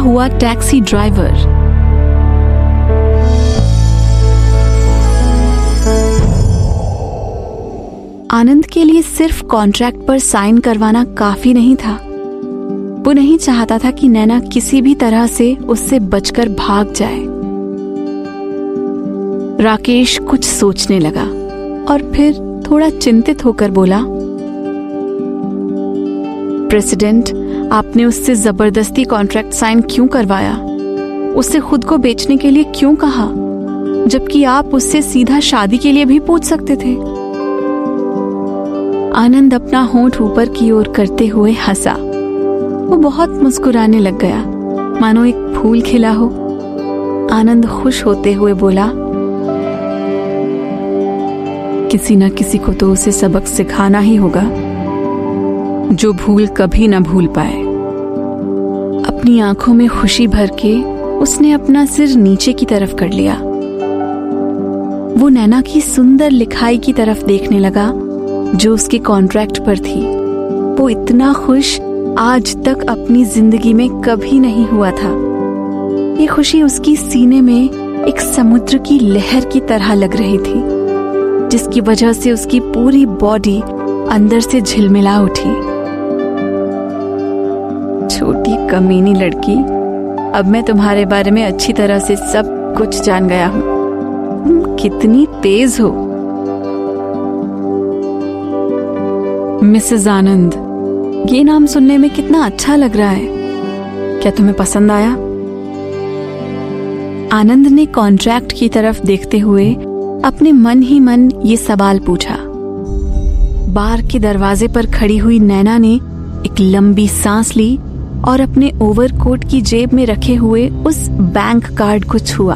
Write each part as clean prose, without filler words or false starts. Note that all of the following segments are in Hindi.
हुआ टैक्सी ड्राइवर। आनंद के लिए सिर्फ कॉन्ट्रैक्ट पर साइन करवाना काफी नहीं था। वो नहीं चाहता था कि नैना किसी भी तरह से उससे बचकर भाग जाए। राकेश कुछ सोचने लगा और फिर थोड़ा चिंतित होकर बोला, प्रेसिडेंट, आपने उससे जबरदस्ती कॉन्ट्रैक्ट साइन क्यों करवाया? उससे खुद को बेचने के लिए क्यों कहा, जबकि आप उससे सीधा शादी के लिए भी पूछ सकते थे? आनंद अपना होंठ ऊपर की ओर करते हुए हंसा। वो बहुत मुस्कुराने लग गया, मानो एक फूल खिला हो। आनंद खुश होते हुए बोला, किसी न किसी को तो उसे सबक सिखाना ही होगा, जो भूल कभी न भूल पाए। अपनी आंखों में खुशी भर के उसने अपना सिर नीचे की तरफ कर लिया। वो नैना की सुंदर लिखाई की तरफ देखने लगा जो उसके कॉन्ट्रैक्ट पर थी। वो इतना खुश आज तक अपनी जिंदगी में कभी नहीं हुआ था। ये खुशी उसकी सीने में एक समुद्र की लहर की तरह लग रही थी, जिसकी वजह से उसकी पूरी बॉडी अंदर से झिलमिला उठी। छोटी कमीनी लड़की, अब मैं तुम्हारे बारे में अच्छी तरह से सब कुछ जान गया हूं। तुम कितनी तेज हो। मिसेस आनंद, ये नाम सुनने में कितना अच्छा लग रहा है। क्या तुम्हें पसंद आया? आनंद ने कॉन्ट्रैक्ट की तरफ देखते हुए अपने मन ही मन ये सवाल पूछा। बार के दरवाजे पर खड़ी हुई नैना ने एक लंबी सांस ली और अपने ओवरकोट की जेब में रखे हुए उस बैंक कार्ड को छुआ।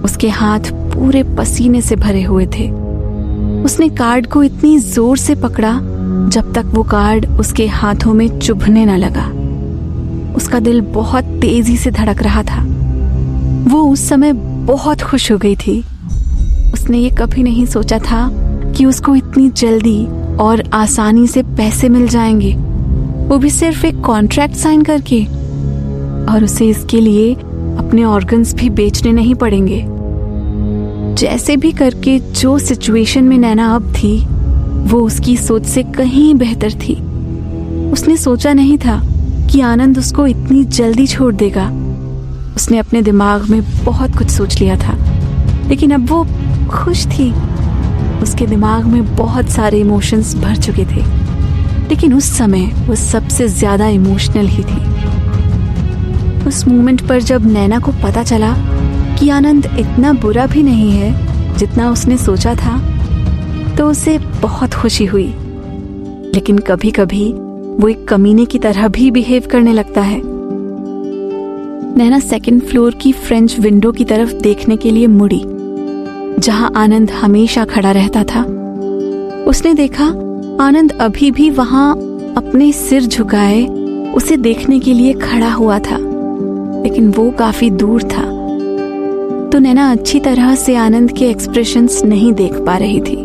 उसके हाथ पूरे पसीने से भरे हुए थे। उसने कार्ड को इतनी जोर से पकड़ा जब तक वो कार्ड उसके हाथों में चुभने न लगा। उसका दिल बहुत तेजी से धड़क रहा था। वो उस समय बहुत खुश हो गई थी। उसने ये कभी नहीं सोचा था कि उसको इतनी जल्दी और आसानी से पैसे मिल जाएंगे, वो भी सिर्फ एक कॉन्ट्रैक्ट साइन करके, और उसे इसके लिए अपने ऑर्गन्स भी बेचने नहीं पड़ेंगे। जैसे भी करके जो सिचुएशन में नैना अब थी, वो उसकी सोच से कहीं बेहतर थी। उसने सोचा नहीं था कि आनंद उसको इतनी जल्दी छोड़ देगा। उसने अपने दिमाग में बहुत कुछ सोच लिया था, लेकिन अब वो खुश थी। उसके दिमाग में बहुत सारे इमोशंस भर चुके थे, लेकिन उस समय वो सबसे ज्यादा इमोशनल ही थी। उस मोमेंट पर जब नैना को पता चला कि आनंद इतना बुरा भी नहीं है जितना उसने सोचा था, तो उसे बहुत खुशी हुई। लेकिन कभी कभी वो एक कमीने की तरह भी बिहेव करने लगता है। नैना सेकंड फ्लोर की फ्रेंच विंडो की तरफ देखने के लिए मुड़ी, जहां आनंद हमेशा खड़ा रहता था। उसने देखा आनंद अभी भी वहां अपने सिर झुकाए उसे देखने के लिए खड़ा हुआ था, लेकिन वो काफी दूर था, तो नैना अच्छी तरह से आनंद के एक्सप्रेशंस नहीं देख पा रही थी।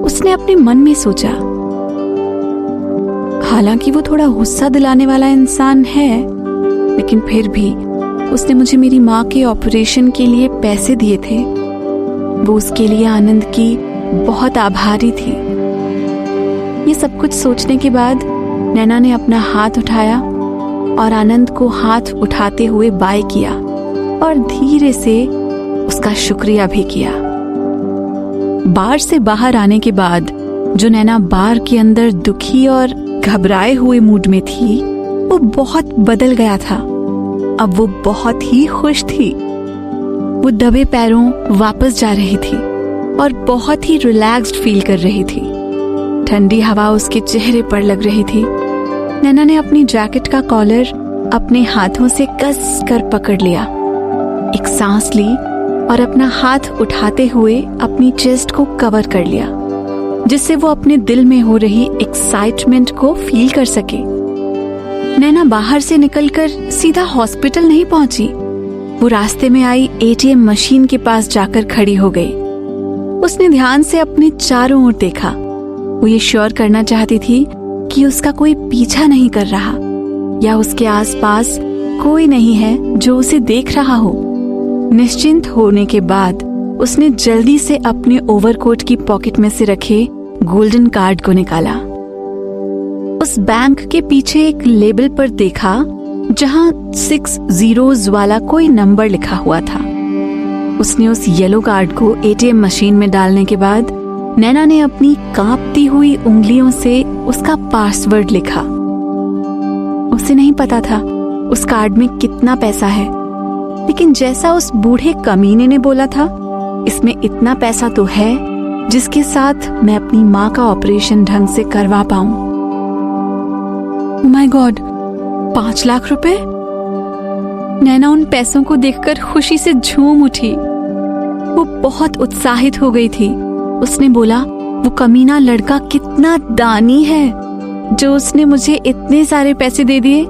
उसने अपने मन में सोचा, हालांकि वो थोड़ा गुस्सा दिलाने वाला इंसान है, लेकिन फिर भी उसने मुझे मेरी माँ के ऑपरेशन के लिए पैसे दिए थे। वो उसके लिए आनंद की बहुत आभारी थी। ये सब कुछ सोचने के बाद नैना ने अपना हाथ उठाया और आनंद को हाथ उठाते हुए बाय किया और धीरे से उसका शुक्रिया भी किया। बार से बाहर आने के बाद जो नैना बार के अंदर दुखी और घबराए हुए मूड में थी, वो बहुत बदल गया था। अब वो बहुत ही खुश थी। वो दबे पैरों वापस जा रही थी और बहुत ही रिलैक्स्ड फील कर रही थी। ठंडी हवा उसके चेहरे पर लग रही थी। नैना ने अपनी जैकेट का कॉलर अपने हाथों से कस कर पकड़ लिया, एक सांस ली और अपना हाथ उठाते हुए अपनी चेस्ट को कवर कर लिया, जिससे वो अपने दिल में हो रही एक्साइटमेंट को फील कर सके। नैना बाहर से निकलकर सीधा हॉस्पिटल नहीं पहुंची। वो रास्ते में आई एटीएम मशीन के पास जाकर खड़ी हो गई। उसने ध्यान से अपने चारों ओर देखा। वो ये श्योर करना चाहती थी कि उसका कोई पीछा नहीं कर रहा। या उसके आसपास कोई नहीं है जो उसे देख रहा हो। निश्चिंत होने के बाद उसने जल्दी से अपने ओवरकोट की पॉकेट में से रखे गोल्डन कार्ड को निकाला। उस बैंक के पीछे एक लेबल पर देखा जहां 6 zeros वाला कोई नंबर लिखा हुआ था। उसने उस येलो कार्ड को एटीएम मशीन में डालने के बाद नैना ने अपनी कांपती हुई उंगलियों से उसका पासवर्ड लिखा। उसे नहीं पता था उस कार्ड में कितना पैसा है, लेकिन जैसा उस बूढ़े कमीने ने बोला था, इसमें इतना पैसा तो है जिसके साथ मैं अपनी माँ का ऑपरेशन ढंग से करवा पाऊं। माय गॉड, 5 लाख रुपए! नैना उन पैसों को देखकर खुशी से झूम उठी। वो बहुत उत्साहित हो गई थी। उसने बोला, वो कमीना लड़का कितना दानी है जो उसने मुझे इतने सारे पैसे दे दिए।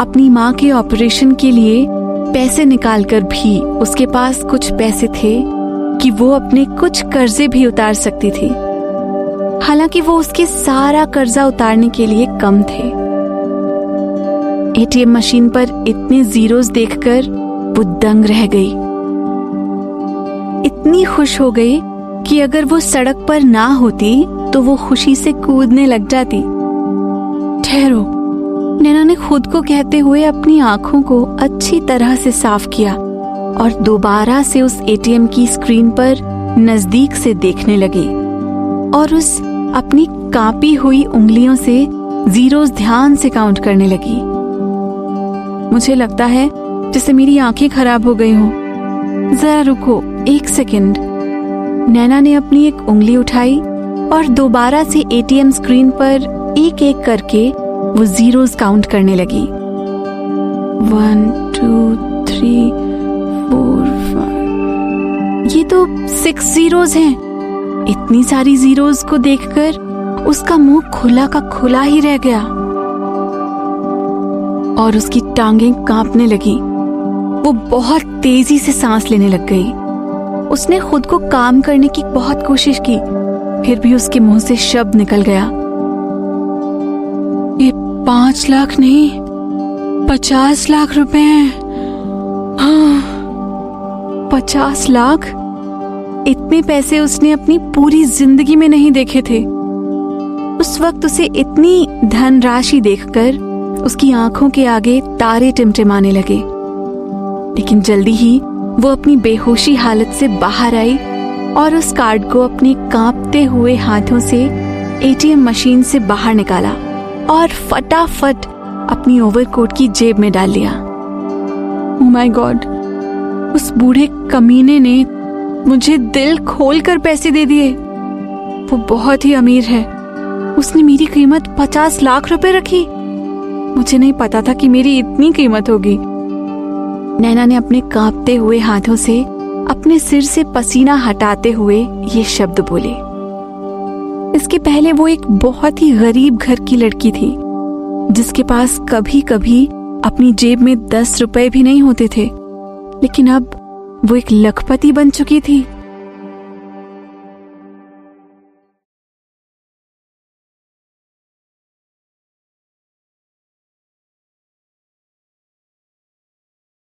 अपनी माँ के ऑपरेशन के लिए पैसे निकालकर भी उसके पास कुछ पैसे थे कि वो अपने कुछ कर्जे भी उतार सकती थी। हालांकि वो उसके सारा कर्जा उतारने के लिए कम थे। एटीएम मशीन पर इतने जीरोस देखकर वो दंग रह गई। इतनी खुश हो गई कि अगर वो सड़क पर ना होती तो वो खुशी से कूदने लग जाती। ठहरो, नैना ने खुद को कहते हुए अपनी आंखों को अच्छी तरह से साफ किया और दोबारा से उस एटीएम की स्क्रीन पर नजदीक से देखने लगी और उस अपनी कांपी हुई उंगलियों से जीरोस ध्यान से काउंट करने लगी। मुझे लगता है जैसे मेरी आंखें खराब हो गई हों। जरा रुको, 1 सेकंड। नैना ने अपनी एक उंगली उठाई और दोबारा से एटीएम स्क्रीन पर एक एक करके वो जीरोस काउंट करने लगी। 1 2 3 4 5। ये तो 6 जीरोस हैं। इतनी सारी जीरोस को देखकर उसका मुंह खुला का खुला ही रह गया और उसकी टांगें कांपने लगी। वो बहुत तेजी से सांस लेने लग गई। उसने खुद को काम करने की बहुत कोशिश की, फिर भी उसके मुंह से शब्द निकल गया। ये 5 लाख नहीं, 50 लाख रुपए हैं। हाँ, 50 लाख! इतने पैसे उसने अपनी पूरी जिंदगी में नहीं देखे थे। उस वक्त उसे इतनी धनराशि देखकर उसकी आंखों के आगे तारे टिमटिमाने लगे। लेकिन जल्दी ही वो अपनी बेहोशी हालत से बाहर आई और उस कार्ड को अपने कांपते हुए हाथों से एटीएम मशीन से बाहर निकाला और फटाफट अपनी ओवरकोट की जेब में डाल लिया। ओह माय गॉड, उस बूढ़े कमीने ने मुझे दिल खोलकर पैसे दे दिए। वो बहुत ही अमीर है। उसने मेरी कीमत 50 लाख रुपए रखी। मुझे नहीं पता था कि मेरी इतनी कीमत होगी। नैना ने अपने कांपते हुए हाथों से अपने सिर से पसीना हटाते हुए ये शब्द बोले। इसके पहले वो एक बहुत ही गरीब घर की लड़की थी जिसके पास कभी कभी अपनी जेब में 10 रुपए भी नहीं होते थे, लेकिन अब वो एक लखपति बन चुकी थी।